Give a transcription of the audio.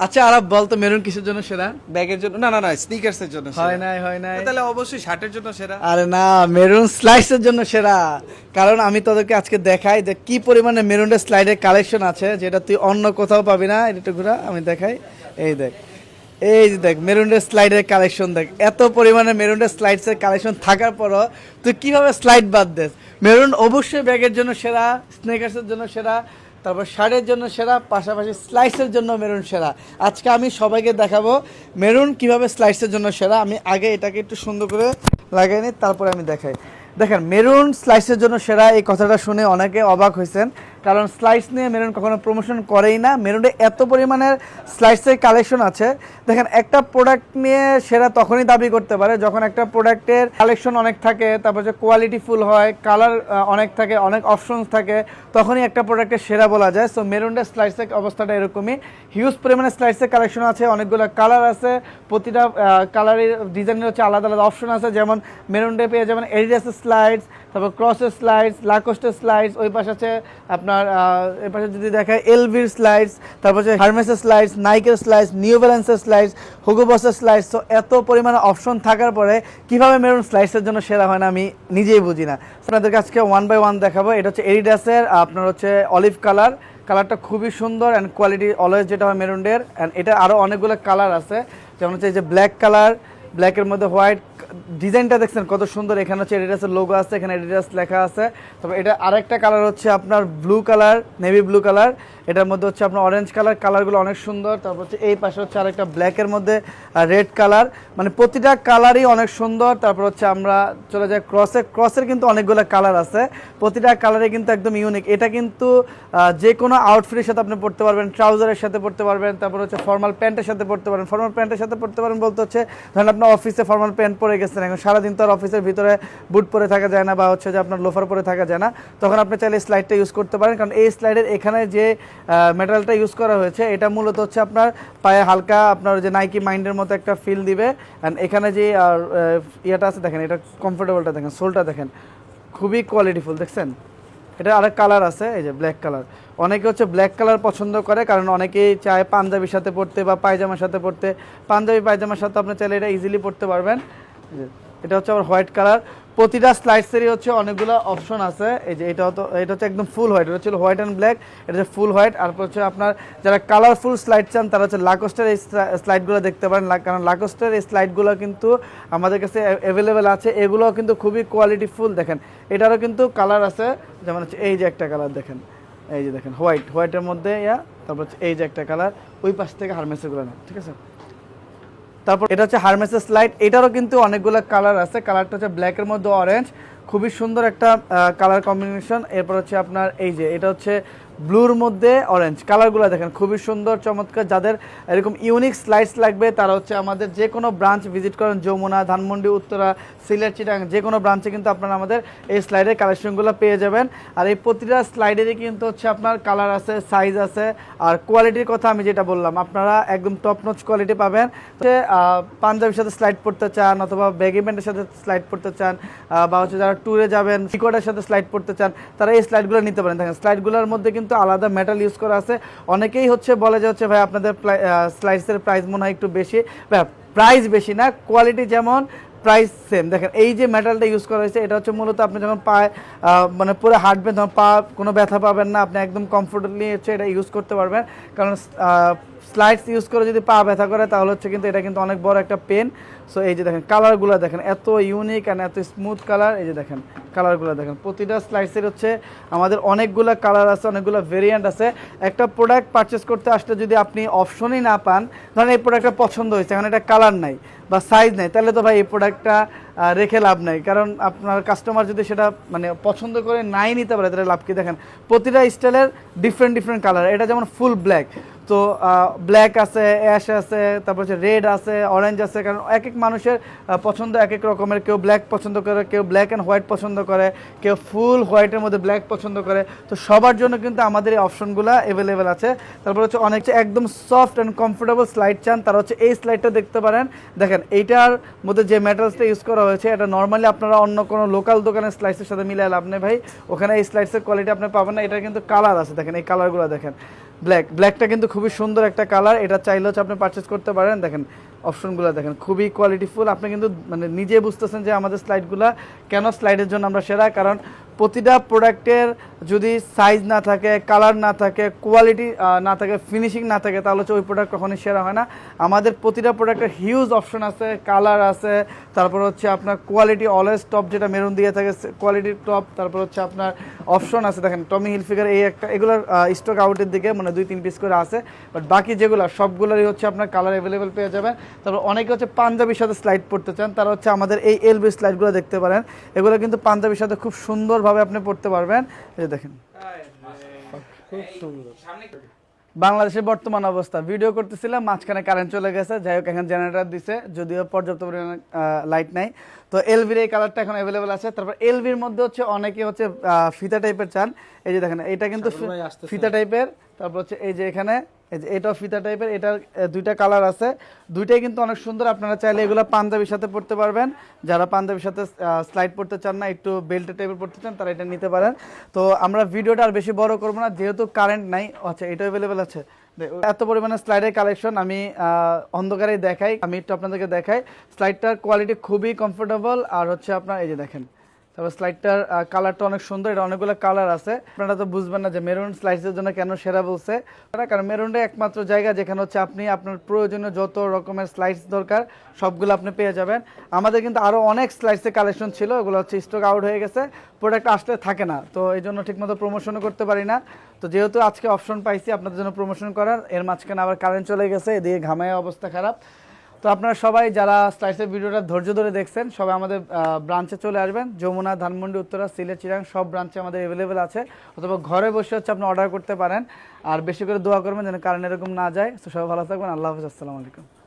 আচ্ছা আরব বলতো মেরুন কিসের জন্য সেরা? ব্যাগের জন্য না, স্নিকার্সের জন্য হয় নাই। তাহলে অবশ্যই শার্টের জন্য সেরা। আরে না, মেরুন স্লাইডসের জন্য সেরা। কারণ আমি তোদেরকে আজকে দেখাই যে কি পরিমাণে মেরুনের স্লাইডের কালেকশন আছে, যেটা তুই অন্য কোথাও পাবি না। এটা ঘুরা আমি দেখাই, এই দেখ, এই যে দেখ মেরুনের স্লাইডের কালেকশন দেখ। এত পরিমাণে মেরুনের স্লাইডসের কালেকশন থাকার পরও তুই কিভাবে স্লাইড বাদ দেস? মেরুন অবশ্যই ব্যাগের জন্য সেরা, স্নেকার্সের জন্য সেরা, তারপর শার্টের জন্য সেরা, পাশাপাশি স্লাইসের জন্য মেরুন সেরা। আজকে আমি সবাইকে দেখাবো মেরুন কিভাবে স্লাইসের জন্য সেরা। আমি আগে এটাকে একটু সুন্দর করে লাগাই নিই, তারপরে আমি দেখাই। দেখেন মেরুন স্লাইসের জন্য সেরা, এই কথাটা শুনে অনেকে অবাক হয়েছেন, কারণ স্লাইস নিয়ে মেরুন কখনো প্রমোশন করেই না। মেরুনে এত পরিমাণের স্লাইসের কালেকশন আছে। দেখেন একটা প্রোডাক্ট নিয়ে সেরা তখনই দাবি করতে পারে যখন একটা প্রোডাক্টের কালেকশন অনেক থাকে, তারপর যে কোয়ালিটি ফুল হয়, কালার অনেক থাকে, অনেক অপশনস থাকে, তখনই একটা প্রোডাক্টের সেরা বলা যায়। সো মেরুনের স্লাইসের অবস্থাটা এরকমই। হিউজ পরিমাণে স্লাইসের কালেকশন আছে, অনেকগুলো কালার আছে, প্রতিটা কালারের ডিজাইনের হচ্ছে আলাদা আলাদা অপশন আছে। যেমন মেরুনডে পেয়ে যাবেন এডিডাসের স্লাইডস, তারপর ক্রসের স্লাইডস, লাকোস্টের স্লাইডস, ওই পাশে আছে আপনার এই পাশে যদি দেখায় এলভির স্লাইডস, তারপর হচ্ছে হারমেসের স্লাইডস, নাইকের স্লাইডস, নিউ ব্যালেন্সের স্লাইডস, হুগো বসের স্লাইডস। তো এত পরিমাণে অপশন থাকার পরে কিভাবে মেরুন স্লাইডসের জন্য সেরা হয় না আমি নিজেই বুঝি না। আপনাদেরকে আজকে ওয়ান বাই ওয়ান দেখাবো। এটা হচ্ছে এডিডাসের আপনার হচ্ছে অলিভ কালার, কালারটা খুবই সুন্দর অ্যান্ড কোয়ালিটি অলওয়েজ যেটা হয় মেরুনডের। অ্যান্ড এটা আরও অনেকগুলো কালার আছে, যেমন হচ্ছে এই যে ব্ল্যাক কালার, ব্ল্যাকের মধ্যে হোয়াইট, ডিজাইনটা দেখছেন কত সুন্দর। এখানে হচ্ছে এডিডাসের লোগো আছে, এখানে এডিডাস লেখা আছে। তবে এটা আরেকটা কালার হচ্ছে আপনার blue colour, navy blue colour, এটার মধ্যে হচ্ছে আপনার অরেঞ্জ কালার, কালারগুলো অনেক সুন্দর। তারপর হচ্ছে এই পাশে হচ্ছে আরেকটা ব্ল্যাকের মধ্যে রেড কালার, মানে প্রতিটা কালারই অনেক সুন্দর। তারপর হচ্ছে আমরা চলে যাই ক্রসের কিন্তু অনেকগুলো কালার আছে, প্রতিটা কালারে কিন্তু একদম ইউনিক। এটা কিন্তু যে কোনো আউটফিটের সাথে আপনি পড়তে পারবেন, ট্রাউজারের সাথে পড়তে পারবেন, তারপর হচ্ছে ফর্মাল প্যান্টের সাথে পড়তে পারবেন। ফর্মাল প্যান্টের সাথে পড়তে পারেন বলতে হচ্ছে ধরেন আপনার অফিসে ফর্মাল প্যান্ট পরে গেছেন, এখন সারাদিন তো আর অফিসের ভিতরে বুট পরে থাকা যায় না, বা হচ্ছে যে আপনার লোফার পরে থাকা যায় না, তখন আপনি চাইলে স্লাইডটা ইউজ করতে পারেন। কারণ এই স্লাইডের এখানে যে মেটালটা ইউজ করা হয়েছে এটা মূলত হচ্ছে আপনার পায়ে হালকা আপনার যে নাইকি মাইন্ডের মতো একটা ফিল দিবে। অ্যান্ড এখানে যে ইয়েটা আছে দেখেন, এটা কমফোর্টেবলটা দেখেন, সোলটা দেখেন, খুবই কোয়ালিটিফুল। দেখছেন এটা আরেক কালার আছে, এই যে ব্ল্যাক কালার। অনেকে হচ্ছে ব্ল্যাক কালার পছন্দ করে, কারণ অনেকেই চায় পাঞ্জাবির সাথে পরতে বা পায়জামার সাথে পরতে। পাঞ্জাবি পায়জামার সাথে আপনি চাইলে এটা ইজিলি পরতে পারবেন। এটা হচ্ছে আবার হোয়াইট কালার। প্রতিটা স্লাইডসেরই হচ্ছে অনেকগুলো অপশন আছে। এই যে এটা হচ্ছে একদম ফুল হোয়াইট, এটা হচ্ছে হোয়াইট অ্যান্ড ব্ল্যাক, এটা হচ্ছে ফুল হোয়াইট। আর হচ্ছে আপনার যারা কালারফুল স্লাইড চান তারা হচ্ছে লাকোস্টের এই স্লাইডগুলো দেখতে পারেন, কারণ লাকোস্টের এই স্লাইডগুলো কিন্তু আমাদের কাছে অ্যাভেলেবেল আছে। এগুলো কিন্তু খুবই কোয়ালিটিফুল। দেখেন এটারও কিন্তু কালার আছে, যেমন হচ্ছে এই যে একটা কালার দেখেন, এই যে দেখেন হোয়াইটের মধ্যে তারপর হচ্ছে এই যে একটা কালার, ওই পাশ থেকে হারমেসেরগুলো না, ঠিক আছে। তারপর এটা হচ্ছে হারমেসের স্লাইড, এটারও কিন্তু অনেকগুলো কালার আছে। কালারটা হচ্ছে ব্ল্যাকের মধ্যে অরেঞ্জ, খুবই সুন্দর একটা কালার কম্বিনেশন। এরপর হচ্ছে আপনার এই যে এটা হচ্ছে ব্লুর মধ্যে অরেঞ্জ, কালারগুলো দেখেন খুবই সুন্দর চমৎকার। যাদের এরকম ইউনিক স্লাইডস লাগবে তারা হচ্ছে আমাদের যে কোনো ব্রাঞ্চ ভিজিট করেন, যমুনা, ধানমন্ডি, উত্তরা, সিলেট, চিটাগাং, যে কোনো ব্রাঞ্চে কিন্তু আপনারা আমাদের এই স্লাইডের কালেকশনগুলো পেয়ে যাবেন। আর এই প্রতিটা স্লাইডেরই কিন্তু হচ্ছে আপনার কালার আছে, সাইজ আছে। আর কোয়ালিটির কথা আমি যেটা বললাম, আপনারা একদম টপ নচ কোয়ালিটি পাবেন। পাঞ্জাবির সাথে স্লাইড পড়তে চান, অথবা ব্যাগি প্যান্টের সাথে স্লাইড পড়তে চান, বা হচ্ছে যারা ট্যুরে যাবেন সিকোয়ার্ডের সাথে স্লাইড পড়তে চান, তারা এই স্লাইডগুলো নিতে পারেন। দেখেন স্লাইডগুলোর মধ্যে কিন্তু আলাদা মেটাল ইউজ করা আছে। অনেকেই হচ্ছে বলে যে হচ্ছে ভাই আপনাদের স্লাইডসের প্রাইস মনে হয় একটু বেশি। প্রাইস বেশি না, কোয়ালিটি যেমন, প্রাইস সেম। দেখেন এই যে মেটালটা ইউজ করা হয়েছে এটা হচ্ছে মূলত আপনি যখন পায়ে মানে পুরো হাঁটবেন তখন পা কোনো ব্যথা পাবেন না, আপনি একদম কমফোর্টেবলি হচ্ছে এটা ইউজ করতে পারবেন। কারণ স্লাইডস ইউজ করে যদি পা ব্যথা করে তাহলে হচ্ছে কিন্তু এটা কিন্তু অনেক বড় একটা পেন। সো এই যে দেখেন কালারগুলো দেখেন এত ইউনিক অ্যান্ড এত স্মুথ কালার। এই যে দেখেন কালারগুলো দেখেন, প্রতিটা স্লাইডসের হচ্ছে আমাদের অনেকগুলো কালার আছে, অনেকগুলো ভেরিয়েন্ট আছে। একটা প্রোডাক্ট পারচেস করতে আসলে যদি আপনি অপশনই না পান, ধরেন এই প্রোডাক্টটা পছন্দ হয়েছে, এখন এটা কালার নাই বা সাইজ নেই, তাহলে তো ভাই এই প্রোডাক্টটা রেখে লাভ নাই। কারণ আপনার কাস্টমার যদি সেটা মানে পছন্দ করে নাই নিতে পারে তাহলে লাভ কি? দেখেন প্রতিটা স্টাইলের ডিফারেন্ট কালার। এটা যেমন ফুল ব্ল্যাক, তো ব্ল্যাক আছে, অ্যাশ আছে, তারপর হচ্ছে রেড আছে, অরেঞ্জ আছে। কারণ এক এক মানুষের পছন্দ এক এক রকমের। কেউ ব্ল্যাক পছন্দ করে, কেউ ব্ল্যাক অ্যান্ড হোয়াইট পছন্দ করে, কেউ ফুল হোয়াইটের মধ্যে ব্ল্যাক পছন্দ করে। তো সবার জন্য কিন্তু আমাদের এই অপশনগুলো অ্যাভেলেবেল আছে। তারপর হচ্ছে অনেক একদম সফট অ্যান্ড কমফোর্টেবল স্লাইড চান তারা হচ্ছে এই স্লাইডটা দেখতে পারেন। দেখেন এইটার মধ্যে যে মেটালসটা ইউজ করা হয়েছে এটা নর্মালি আপনারা অন্য কোনো লোকাল দোকানের স্লাইডসের সাথে মিলে লাভ নেই ভাই, ওখানে এই স্লাইডসের কোয়ালিটি আপনি পাবেন না। এটা কিন্তু কালার আছে, দেখেন এই কালারগুলো দেখেন, ব্ল্যাকটা কিন্তু খুবই সুন্দর একটা কালার, এটা চাইলে হচ্ছে আপনি পারচেজ করতে পারেন। দেখেন অপশনগুলো দেখেন খুবই কোয়ালিটিফুল, আপনি কিন্তু মানে নিজে বুঝতেছেন যে আমাদের স্লাইডগুলো কেন স্লাইডের জন্য আমরা সেরা, কারণ প্রতিটা প্রোডাক্টের যদি সাইজ না থাকে, কালার না থাকে, কোয়ালিটি না থাকে, ফিনিশিং না থাকে, তাহলে হচ্ছে ওই প্রোডাক্ট কখনোই সেরা হয় না। আমাদের প্রতিটা প্রোডাক্টের হিউজ অপশন আছে, কালার আছে, তারপর হচ্ছে আপনার কোয়ালিটি অলওয়েজ টপ, যেটা মেরুন দিয়ে থাকে কোয়ালিটির টপ, তারপর হচ্ছে আপনার অপশন আছে। দেখেন টমি হিলফিগার এই একটা, এগুলোর স্টক আউটের দিকে মানে 2-3 পিস করে আছে, বাট বাকি যেগুলো সবগুলোরই হচ্ছে আপনার কালার অ্যাভেলেবেল পেয়ে যাবেন। তারপর অনেকে হচ্ছে পাঞ্জাবির সাথে স্লাইড পড়তে চান, তারা হচ্ছে আমাদের এই এলবি স্লাইডগুলো দেখতে পারেন। এগুলো কিন্তু পাঞ্জাবির সাথে খুব সুন্দরভাবে আপনি পড়তে পারবেন। এই যে দেখেন খুব সুন্দর। বাংলাদেশের বর্তমান অবস্থা ভিডিও করতেছিলাম, মাঝখানে কারেন্ট চলে গেছে, যাই হোক এখন জেনারেটর দিছে, যদিও পর্যাপ্ত পরিমাণে লাইট নাই। তো এলভির এই কালারটা এখন অ্যাভেলেবেল আছে। তারপর এলভির মধ্যে হচ্ছে অনেকে হচ্ছে ফিতা টাইপের চান, এই যে দেখেন এটা কিন্তু ফিতা টাইপের। তারপর হচ্ছে এই যে এখানে এই যে এটাও ফিতা টাইপের, এটার দুইটা কালার আছে, দুইটাই কিন্তু অনেক সুন্দর। আপনারা চাইলে এগুলো পাঞ্জাবির সাথে পড়তে পারবেন, যারা পাঞ্জাবির সাথে স্লাইড পড়তে চান না, একটু বেল্টের টাইপের পড়তে চান, তারা এটা নিতে পারেন। তো আমরা ভিডিওটা আর বেশি বড় করবো না, যেহেতু কারেন্ট নাই। আচ্ছা এটা অ্যাভেলেবেল আছে, এত পরিমাণে স্লাইডের কালেকশন আমি অন্ধকারেই দেখাই, আমি একটু আপনাদেরকে দেখাই। স্লাইডটার কোয়ালিটি খুবই কমফোর্টেবল, আর হচ্ছে আপনার এই যে দেখেন, তারপর স্লাইডটার কালারটা অনেক সুন্দর, এটা অনেকগুলো কালার আছে। আপনারা তো বুঝবেন না যে মেরুন স্লাইডসের জন্য কেন সেরা বলছে, কারণ মেরুনটা একমাত্র জায়গা যেখানে হচ্ছে আপনি আপনার প্রয়োজনীয় যত রকমের স্লাইডস দরকার সবগুলো আপনি পেয়ে যাবেন। আমাদের কিন্তু আরও অনেক স্লাইডসের কালেকশন ছিল, ওগুলো হচ্ছে স্টক আউট হয়ে গেছে, প্রোডাক্ট আসলে থাকে না, তো এই জন্য ঠিকমতো প্রমোশনও করতে পারি না। তো যেহেতু আজকে অপশন পাইছি আপনাদের জন্য প্রমোশন করার, এর মাঝখানে আবার কারেন্ট চলে গেছে, এদিকে ঘামায় অবস্থা খারাপ। তো আপনারা সবাই যারা স্লাইসের ভিডিওটা ধৈর্য ধরে দেখছেন, সবাই আমাদের ব্রাঞ্চে চলে আসবেন। যমুনা, ধানমন্ডি, উত্তরা, সিলেট, চিরাং সব ব্রাঞ্চে আমাদের অ্যাভেলেবেল আছে, অথবা ঘরে বসে হচ্ছে আপনি অর্ডার করতে পারেন। আর বেশি করে দোয়া করবেন যেন কারেন্ট এরকম না যায়। তো সবাই ভালো থাকবেন, আল্লাহ হাফিজ, আসসালামু আলাইকুম।